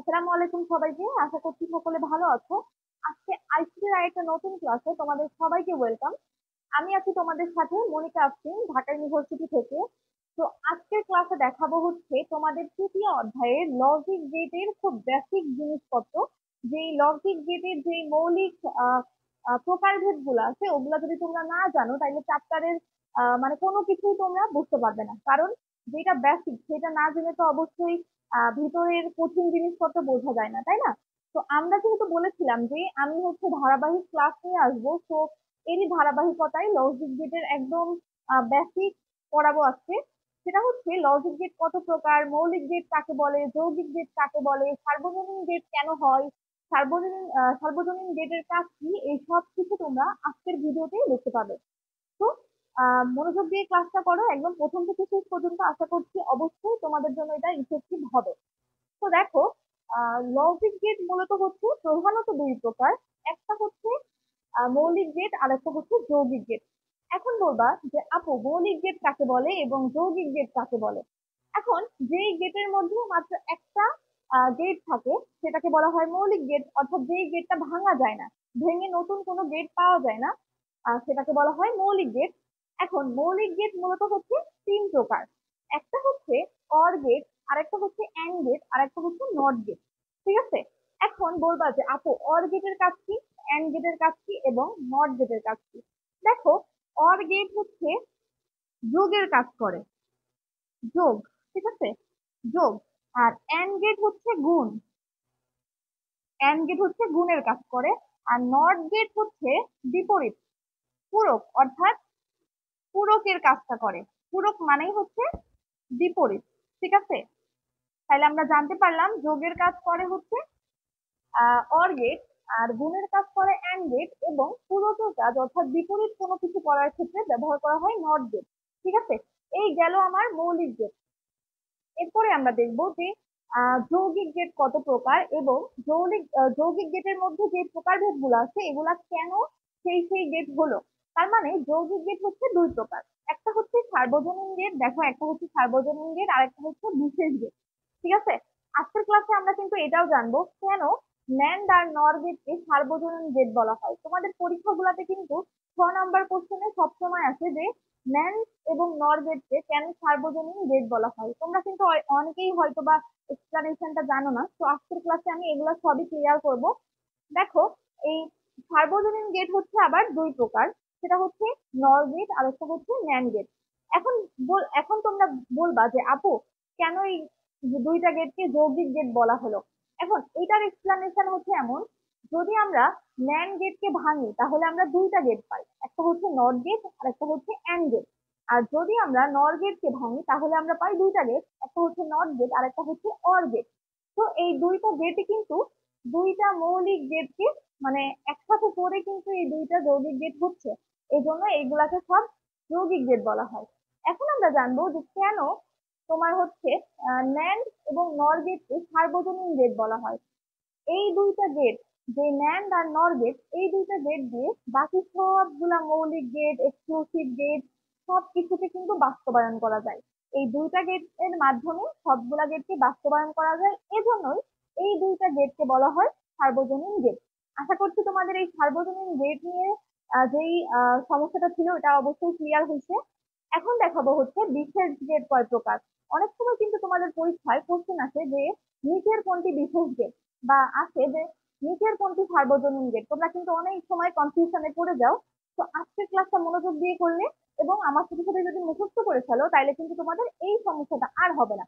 আসসালামু আলাইকুম সবাইকে, আশা করছি সকলে ভালো আছো। আজকে আইসিটির আরেকটা নতুন ক্লাসে তোমাদের সবাইকে ওয়েলকাম। আমি আছি তোমাদের সাথে মনিকা আফরিন, ঢাকা ইউনিভার্সিটি থেকে। তো আজকের ক্লাসে দেখাবো হচ্ছে তোমাদের তৃতীয় অধ্যায়ের লজিক গেটের খুব বেসিক জিনিসপত্র। যেই লজিক গেটের যে মৌলিক প্রকারভেদ গুলো আছে ওগুলা যদি তোমরা না জানো তাহলে চ্যাপ্টারের মানে কোনো কিছুই তোমরা বুঝতে পারবে না, কারণ যেটা বেসিক সেটা না জেনে তো অবশ্যই ভিতরের কঠিন জিনিসপত্র বোঝা যায় না, তাই না? তো আমরা যেহেতু বলেছিলাম যে আমি হচ্ছে ধারাবাহিক ক্লাস নিয়ে আসবো, তো এরই ধারাবাহিকতায় লজিক গেটের একদম বেসিক পড়াবো আজকে। সেটা হচ্ছে লজিক গেট কত প্রকার, মৌলিক গেট কাকে বলে, যৌগিক গেট কাকে বলে, সার্বজনীন গেট কেন হয়, সার্বজনীন গেটের কাজ কি, এই সব কিছু তোমরা আজকের ভিডিওতে দেখতে পাবে। তো মনোযোগ দিয়ে ক্লাসটা করো একদম প্রথম থেকে শেষ পর্যন্ত, আশা করছি অবশ্যই তোমাদের জন্য এটা ইফেক্টিভ হবে। তো দেখো, লজিক গেট মূলত হচ্ছে প্রধানত দুই প্রকার। একটা হচ্ছে মৌলিক গেট আর একটা হচ্ছে যৌগিক গেট। এখন বলবা যে আপু, মৌলিক গেট কাকে বলে এবং যৌগিক গেট কাকে বলে? এখন যেই গেটের মধ্যে মাত্র একটা গেট থাকে সেটাকে বলা হয় মৌলিক গেট, অর্থাৎ যেই গেটটা ভাঙা যায় না, ভেঙে নতুন কোনো গেট পাওয়া যায় না, সেটাকে বলা হয় মৌলিক গেট। এখন মৌলিক গেট মূলত হচ্ছে তিন প্রকার। একটা হচ্ছে অর গেট, আরেকটা হচ্ছে অ্যান্ড গেট, আর একটা হচ্ছে নট গেট। ঠিক আছে? এখন বলবা যে আপু, অর গেটের কাজ কি, অ্যান্ড গেটের কাজ কি এবং নট গেটের কাজ কি? দেখো, অর গেট হচ্ছে যোগের কাজ করে, যোগ। ঠিক আছে? যোগ। আর অ্যান্ড গেট হচ্ছে গুণ, অ্যান্ড গেট হচ্ছে গুণের কাজ করে। আর নট গেট হচ্ছে বিপরীত, পূরক, অর্থাৎ পূরকের কাজটা করে। পূরক মানেই হচ্ছে বিপরীত। ঠিক আছে? তাহলে আমরা জানতে পারলাম যোগের কাজ করে হচ্ছে অর গেট, আর গুণের কাজ করে অ্যান্ড গেট, এবং পূরকের কাজ অর্থাৎ বিপরীত কোনো কিছু করার ক্ষেত্রে ব্যবহার করা হয় নট গেট। ঠিক আছে? এই গেল আমার মৌলিক গেট। এরপরে আমরা দেখব যে যৌগিক গেট কত প্রকার, এবং যৌগিক গেটের মধ্যে যে প্রকারভেদ গুলো আছে এগুলা কেন সেই সেই গেট হলো। তার মানে যৌগিক গেট হচ্ছে দুই প্রকার। একটা হচ্ছে সার্বজনীন গেট, দেখো, একটা হচ্ছে সার্বজনীন গেট আর একটা হচ্ছে বিশেষ গেট। ঠিক আছে? আজকের ক্লাসে আমরা কিন্তু এটাও জানবো কেন ন্যান্ড আর নর গেটকে সার্বজনীন গেট বলা হয়। তোমাদের পরীক্ষাগুলোতে কিন্তু 6 নাম্বার কোশ্চেনে সবসময় আসে যে ন্যান্ড এবং নর গেটকে কেন সার্বজনীন গেট বলা হয়। তোমরা কিন্তু অনেকেই হয়তো বা এক্সপ্লানেশনটা জানো না, তো আজকের ক্লাসে আমি এগুলো সবই ক্লিয়ার করব। দেখো, এই সার্বজনীন গেট হচ্ছে আবার দুই প্রকার। সেটা হচ্ছে নর গেট আর একটা হচ্ছে ন্যান্ড গেট। এখন এখন তোমরা বলবা যে আপু, কেন এই দুইটা গেটকে যৌগিক গেট বলা হলো? এখন এটার এক্সপ্লানেশন হচ্ছে এমন, যদি আমরা ন্যান্ড গেটকে ভাঙি তাহলে আমরা দুইটা গেট পাই, একটা হচ্ছে নট গেট আর একটা হচ্ছে অ্যান্ড গেট। আর যদি আমরা নর গেটকে ভাঙি তাহলে আমরা পাই দুইটা গেট, একটা হচ্ছে নট গেট আর একটা হচ্ছে অর গেট। তো এই দুইটা গেটই কিন্তু দুইটা মৌলিক গেটকে মানে একসাথে করে কিন্তু এই দুইটা যৌগিক গেট হচ্ছে। এই জন্য এইগুলাকে সব যৌগিক গেট বলা হয়। এখন আমরা জানবো যে কেন তোমার হচ্ছে ন্যান্ড এবং নর গেটকে সার্বজনীন গেট বলা হয়। এই দুইটা গেট, যে ন্যান্ড আর নর গেট, এই দুইটা গেট দিয়ে বাকি সবগুলা মৌলিক গেট, এক্সক্লুসিভ গেট, সব কিছুকে কিন্তু বাস্তবায়ন করা যায়। এই দুইটা গেট এর মাধ্যমে সবগুলা গেটকে বাস্তবায়ন করা যায়, এজন্যই এই দুইটা গেটকে বলা হয় সার্বজনীন গেট। আশা করছি তোমাদের এই সার্বজনীন গেট নিয়ে যেই সমস্যাটা ছিল এটা অবশ্যই ক্লিয়ার হয়েছে। এখন দেখাবো হচ্ছে বিশেষ গেট কয় প্রকার। অনেক সময় কিন্তু তোমাদের পরীক্ষায় কোশ্চেন আসে যে নিচের কোনটি বিশেষ গেট, বা আছে যে নিচের কোনটি সার্বজনীন গেট। তোমরা কিন্তু অনেক সময় কনফিউশনে পড়ে যাও। তো আজকের ক্লাসটা মনোযোগ দিয়ে করলে এবং আমার সাথে সাথে যদি মুখস্থ করে ফেলো তাহলে কিন্তু তোমাদের এই সমস্যাটা আর হবে না।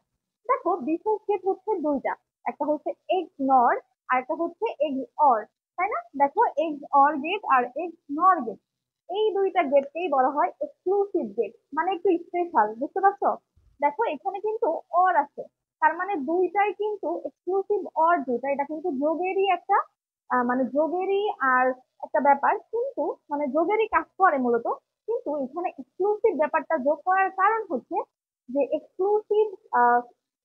দেখো, বিশেষ গেট হচ্ছে দুইটা, একটা হচ্ছে এক্স নর আর একটা হচ্ছে এক্স অর, তাই না? দেখো, এক্স অর গেট আর এক্স নর গেট, এই দুইটা গেটকেই বলা হয় এক্সক্লুসিভ গেট, মানে একটু স্পেশাল, বুঝতে পারছো? দেখো, এখানে কিন্তু অর আছে, তার মানে দুইটাই কিন্তু এক্সক্লুসিভ অর, যেটা এটা কিন্তু যোগেরই একটা মানে যোগেরই আর একটা ব্যাপার, কিন্তু মানে যোগেরই কাজ করে মূলত। কিন্তু এখানে এক্সক্লুসিভ ব্যাপারটা যোগ করার কারণ হচ্ছে যে এক্সক্লুসিভ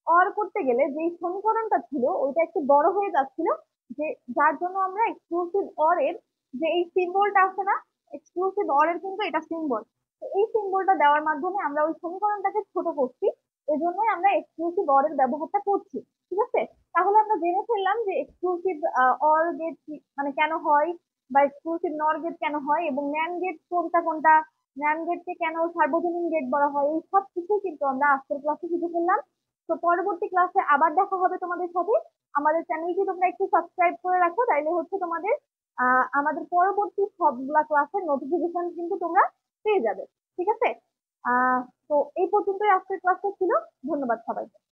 অর করতে গেলে যে সমীকরণটা ছিল ওইটা একটু বড় হয়ে যাচ্ছিল, যে যার জন্য আমরা এক্সক্লুসিভ অর এর যে এই সিম্বলটা আছে না, এক্সক্লুসিভ অর এর কিন্তু এটা সিম্বল, এই সিম্বলটা দেওয়ার মাধ্যমে আমরা ওই সমীকরণটাকে ছোট করছি, এজন্যই আমরা এক্সক্লুসিভ অর এর ব্যবহারটা করছি। ঠিক আছে? তাহলে আমরা জেনে ফেললাম যে এক্সক্লুসিভ অর গেট মানে কেন হয়, বা এক্সক্লুসিভ নর গেট কেন হয়, এবং ন্যান্ড গেট কোনটা কোনটা, ন্যান্ড গেটকে কেন সার্বজনীন গেট বলা হয়, এই সব কিছুই কিন্তু আমরা আজকের ক্লাসে শিখে ফেললাম। তো পরবর্তী ক্লাসে আবার দেখা হবে তোমাদের সাথে। আমাদের চ্যানেলটি তোমরা একটু সাবস্ক্রাইব করে রাখো, তাইলে হচ্ছে তোমাদের আমাদের পরবর্তী সবগুলা ক্লাসের নোটিফিকেশন কিন্তু তোমরা পেয়ে যাবে। ঠিক আছে? আহ তো এই পর্যন্তই আজকের ক্লাসটা ছিল। ধন্যবাদ সবাইকে।